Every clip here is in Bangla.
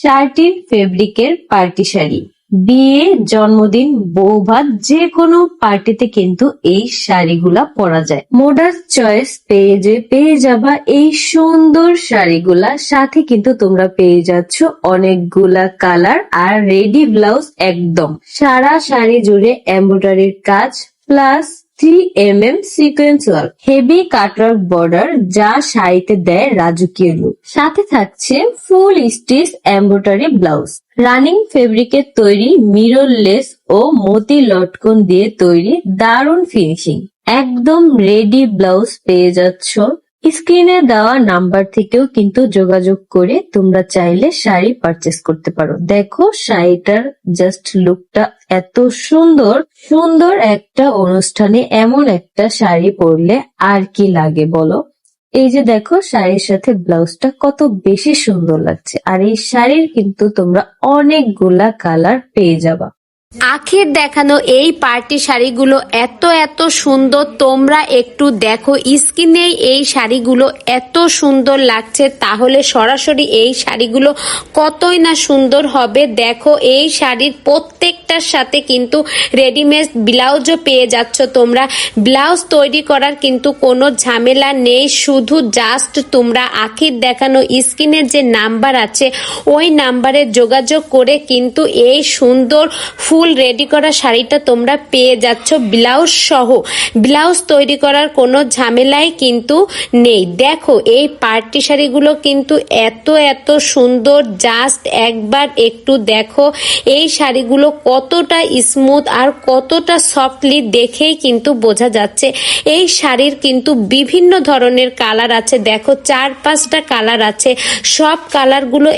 শার্টিন ফেব্রিকের পার্টি শাড়ি। বিয়ে, জন্মদিন, বৌভাত যে কোনো পার্টিতে কিন্তু এই শাড়িগুলা পরা যায়। মোডাস চয়েস পেয়ে যাবা এই সুন্দর শাড়িগুলা, সাথে কিন্তু তোমরা পেয়ে যাচ্ছ অনেকগুলা কালার আর রেডি ব্লাউজ। একদম সারা শাড়ি জুড়ে এমব্রয়ডারির কাজ plus 3mm sequence work, heavy cutwork border যা শাড়িতে দেয় রাজকীয় লুক। সাথে থাকছে full stitch embroidery blouse. Running ফেব্রিকের তৈরি মিরর লেস ও মতি লটকন দিয়ে তৈরি দারুণ ফিনিশিং। একদম রেডি ব্লাউজ পেয়ে যাচ্ছ। স্ক্রিনে দেওয়া নাম্বার থেকেও কিন্তু যোগাযোগ করে তোমরা চাইলে শাড়ি পারচেস করতে পারো। দেখো শাড়িটার জাস্ট লুকটা এত সুন্দর। সুন্দর একটা অনুষ্ঠানে এমন একটা শাড়ি পরলে আর কি লাগে বলো। এই যে দেখো শাড়ির সাথে ব্লাউজটা কত বেশি সুন্দর লাগছে। আর এই শাড়ির কিন্তু তোমরা অনেকগুলা কালার পেয়ে যাবা। আখের দেখানো এই পার্টি শাড়িগুলো এত সুন্দর, তোমরা একটু দেখো স্ক্রিনে এই শাড়িগুলো এত সুন্দর লাগছে, তাহলে সরাসরি এই শাড়িগুলো কতই না সুন্দর হবে। দেখো এই শাড়ির প্রত্যেকটার সাথে কিন্তু রেডিমেড ব্লাউজও পেয়ে যাচ্ছ তোমরা। ব্লাউজ তৈরি করার কিন্তু কোনো ঝামেলা নেই, শুধু জাস্ট তোমরা আখের দেখানো স্ক্রিনের যে নাম্বার আছে ওই নাম্বারে যোগাযোগ করে কিন্তু এই সুন্দর ফুল রেডি করা শাড়িটা তোমরা পেয়ে যাচ্ছ ব্লাউজ সহ। ব্লাউজ তৈরি করার কোনো ঝামেলাই কিন্তু নেই। দেখো এই পার্টি শাড়িগুলো কিন্তু এত সুন্দর, জাস্ট একবার একটু দেখো এই শাড়িগুলো কতটা স্মুথ আর কতটা সফটলি দেখেই কিন্তু বোঝা যাচ্ছে। এই শাড়ির কিন্তু বিভিন্ন ধরনের কালার আছে, দেখো 4-5টা কালার আছে। সব কালারগুলো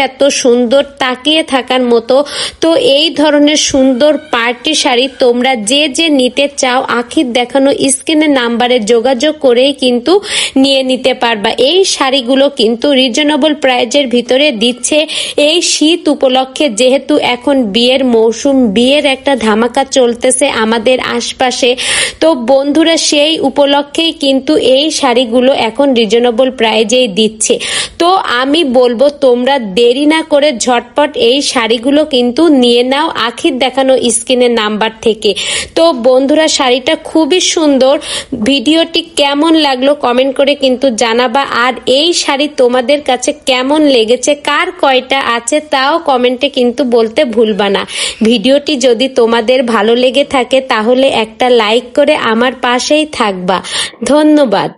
এত সুন্দর, তাকিয়ে থাকার মতো। তো এই ধরনের সুন্দর পার্টি শাড়ি তোমরা যে নিতে চাও আখির দেখানো স্ক্রিনের নাম্বারে যোগাযোগ করেই কিন্তু নিয়ে নিতে পারবা। এই শাড়িগুলো কিন্তু রিজনেবল প্রাইজের ভিতরে দিচ্ছে এই শীত উপলক্ষে, যেহেতু এখন বিয়ের মৌসুম, বিয়ের একটা ধামাকা চলতেছে আমাদের আশপাশে। তো বন্ধুরা সেই উপলক্ষেই কিন্তু এই শাড়িগুলো এখন রিজনেবল প্রাইজেই দিচ্ছে। তো আমি বলবো তোমরা দেরি না করে ঝটপট এই শাড়িগুলো কিন্তু নিয়ে নাও আখির দেখানো স্ক্রিনের নাম্বার থেকে। তো বন্ধুরা শাড়িটা খুবই সুন্দর। ভিডিওটি কেমন লাগলো কমেন্ট করে কিন্তু জানাবা। আর এই শাড়ি তোমাদের কাছে কেমন লেগেছে, কার কয়টা আছে তাও কমেন্টে কিন্তু বলতে ভুলবা না। ভিডিওটি যদি তোমাদের ভালো লেগে থাকে তাহলে একটা লাইক করে আমার পাশেই থাকবা। ধন্যবাদ।